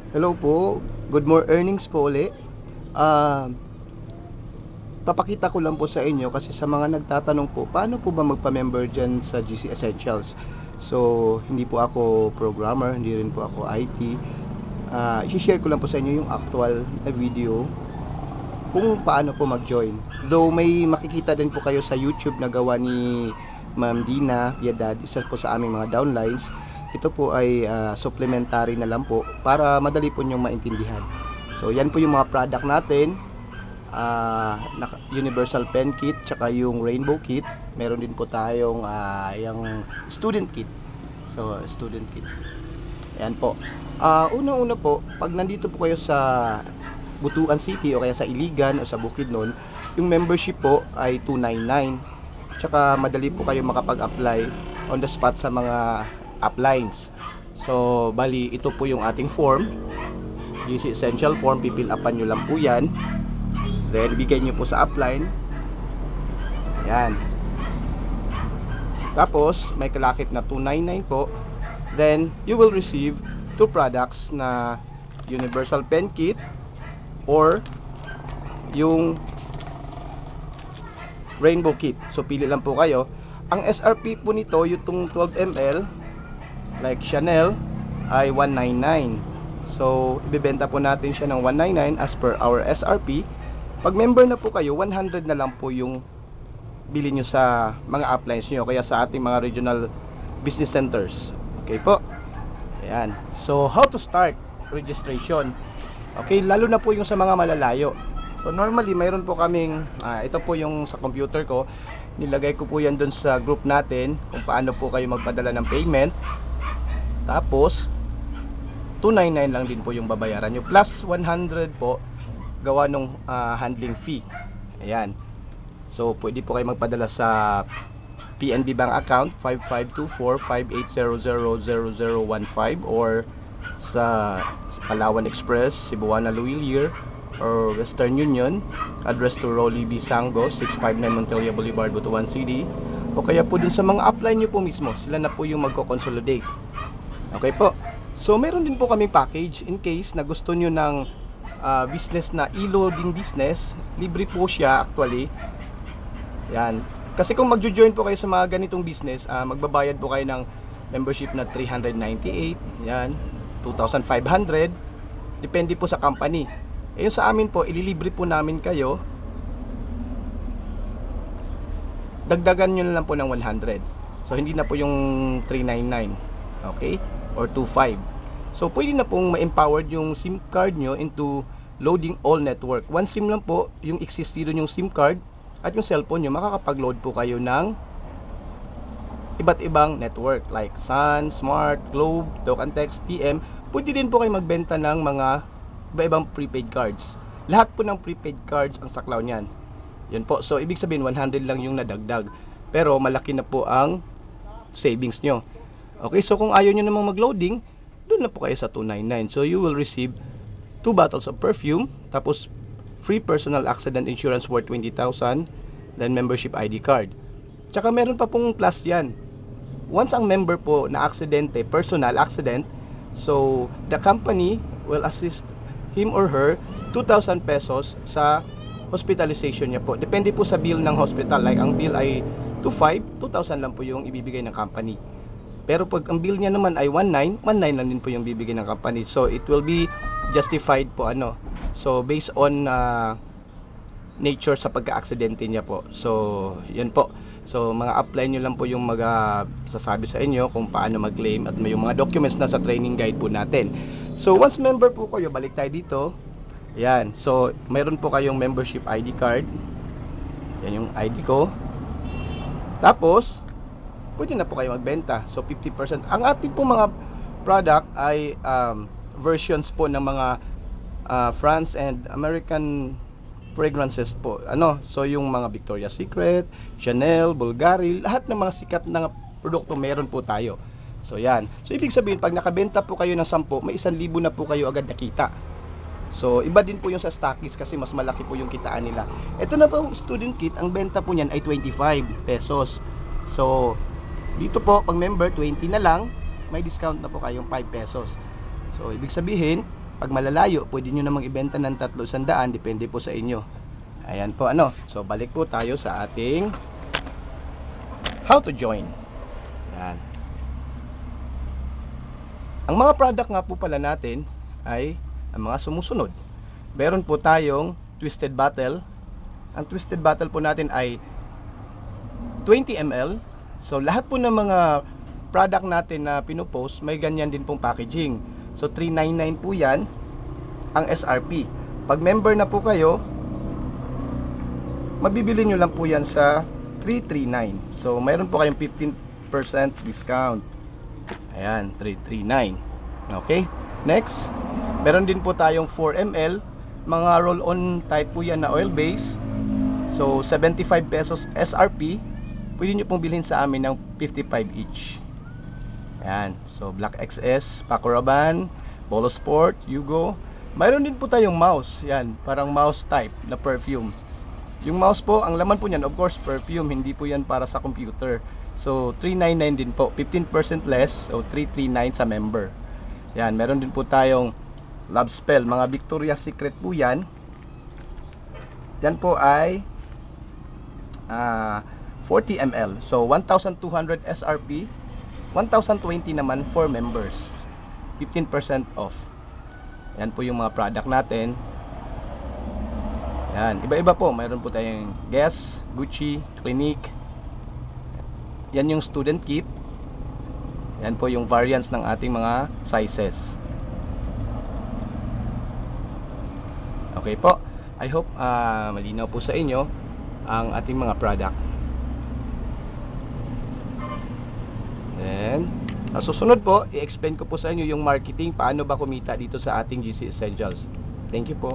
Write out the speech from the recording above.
Hello po, good more earnings po uli. Ah, Papakita ko lang po sa inyo kasi sa mga nagtatanong po, paano po ba magpa-member dyan sa GC Essentials? So, hindi po ako programmer, hindi rin po ako IT. I-share ko lang po sa inyo yung actual na video kung paano po mag-join. Though may makikita din po kayo sa YouTube na gawa ni Ma'am Dina Piedad, isa po sa aming mga downlines. Ito po ay supplementary na lang po para madali po nyong maintindihan. So yan po yung mga product natin, Universal Pen Kit, tsaka yung Rainbow Kit. Meron din po tayong yung Student Kit. So Student Kit. Ayan po. Unang-una po, pag nandito po kayo sa Butuan City o kaya sa Iligan o sa Bukidnon, yung membership po ay 299. Tsaka madali po kayo makapag-apply on the spot sa mga uplines. So, bali, ito po yung ating form. GC Essential Form, pipil upan nyo lang po yan. Then, bigay nyo po sa upline. Yan. Tapos, may kalakip na 299 po. Then, you will receive two products na Universal Pen Kit or yung Rainbow Kit. So pili lang po kayo. Ang SRP po nito, yung 12 ml like Chanel ay 199. So ibebenta po natin siya ng 199 as per our SRP. Pag member na po kayo, 100 na lang po yung bili nyo sa mga uplines nyo, kaya sa ating mga regional business centers. Okay po. Ayan. So how to start registration? Okay, lalo na po yung sa mga malalayo. So normally mayroon po kaming ito po yung sa computer ko, nilagay ko po yan dun sa group natin kung paano po kayo magpadala ng payment. Tapos 299 lang din po yung babayaran nyo plus 100 po gawa nung handling fee. Ayan. So pwede po kayo magpadala sa PNB Bank account 5524-58000015 or sa Palawan Express, Cebuana Luilier or Western Union, address to Rolly B. Sango, 659 Montilla Boulevard, Butuan City, o kaya po dun sa mga upline nyo po mismo, sila na po yung magko-consolidate. Okay po. So meron din po kaming package in case na gusto nyo ng business na e-loading business. Libre po siya actually. Yan. Kasi kung magjo-join po kayo sa mga ganitong business, magbabayad po kayo ng membership na 398, yan, 2,500, depende po sa company. Yung sa amin po, ililibre po namin kayo, dagdagan nyo na lang po ng 100. So hindi na po yung 399, okay, or 25. So pwede na pong ma-empowered yung SIM card nyo into loading all network. One SIM lang po yung existido yung SIM card, at yung cellphone nyo, makakapag-load po kayo ng iba't ibang network like Sun, Smart, Globe, Talk and Text, TM. Pwede din po kayo magbenta ng mga iba-ibang prepaid cards. Lahat po ng prepaid cards ang saklaw niyan. Yun po. So ibig sabihin 100 lang yung nadagdag. Pero malaki na po ang savings nyo. Okay, so kung ayaw nyo namang mag-loading, doon na po kayo sa 299. So you will receive 2 bottles of perfume, tapos free personal accident insurance worth 20,000, then membership ID card. Tsaka meron pa pong plus yan. Once ang member po na aksidente, personal accident, so the company will assist him or her 2,000 pesos sa hospitalization niya po. Depende po sa bill ng hospital. Like ang bill ay 2,500, 2,000 lang po yung ibibigay ng company. Pero pag ang bill niya naman ay 19,900, 19 lang din po yung bibigay ng company. So it will be justified po So based on nature sa pagka-aksidente niya po. So yun po. So mga apply nyo lang po yung sasabi sa inyo kung paano mag-claim at may yung mga documents na sa training guide po natin. So once member po kayo, balik tayo dito. Yan. So mayroon po kayong membership ID card. Yan yung ID ko. Tapos pwede na po kayo magbenta. So 50%. Ang ating po mga product ay versions po ng mga France and American fragrances po. So yung mga Victoria's Secret, Chanel, Bulgari, lahat ng mga sikat na produkto meron po tayo. So yan. So ibig sabihin pag nakabenta po kayo ng 10, may 1,000 na po kayo agad nakita. So iba din po yung sa stockies kasi mas malaki po yung kitaan nila. Ito na po student kit, ang benta po niyan ay 25 pesos. So dito po pag member 20 na lang, may discount na po kayong 5 pesos. So ibig sabihin Pag malalayo, pwede nyo namang ibenta ng 300, depende po sa inyo. Ayan po ano. So balik po tayo sa ating how to join. Ayan. Ang mga product nga po pala natin ay ang mga sumusunod. Meron po tayong Twisted Bottle. Ang Twisted Bottle po natin ay 20 ml. So lahat po ng mga product natin na pinopost, may ganyan din pong packaging. So $3.99 po yan ang SRP. Pag member na po kayo, mabibili nyo lang po yan sa $3.39. So mayroon po kayong 15% discount. Ayan, $3.39. Okay, next, meron din po tayong 4 ml, mga roll-on type po yan na oil base. So 75 pesos SRP. Pwede nyo pong bilhin sa amin ng 55 each. Ayan, so Black XS, Paco Rabanne, Bolo Sport, Yugo. Mayroon din po tayong mouse, yan, parang mouse type na perfume. Yung mouse po, ang laman po niyan, of course, perfume, hindi po yan para sa computer. So, $3.99 din po, 15% less, so $3.39 sa member. Yan, meron din po tayong Love Spell, mga Victoria's Secret po yan. Yan po ay 40 ml, so 1,200 SRP, 1,020 naman for members, 15% off. Yan po yung mga product natin. Yan, iba-iba po. Mayroon po tayong Guess, Gucci, Clinique. Yan yung student kit. Yan po yung variants ng ating mga sizes. Okay po. I hope malinaw po sa inyo ang ating mga product. Then, sa susunod po, i-explain ko po sa inyo yung marketing, paano ba kumita dito sa ating GC Essentials. Thank you po.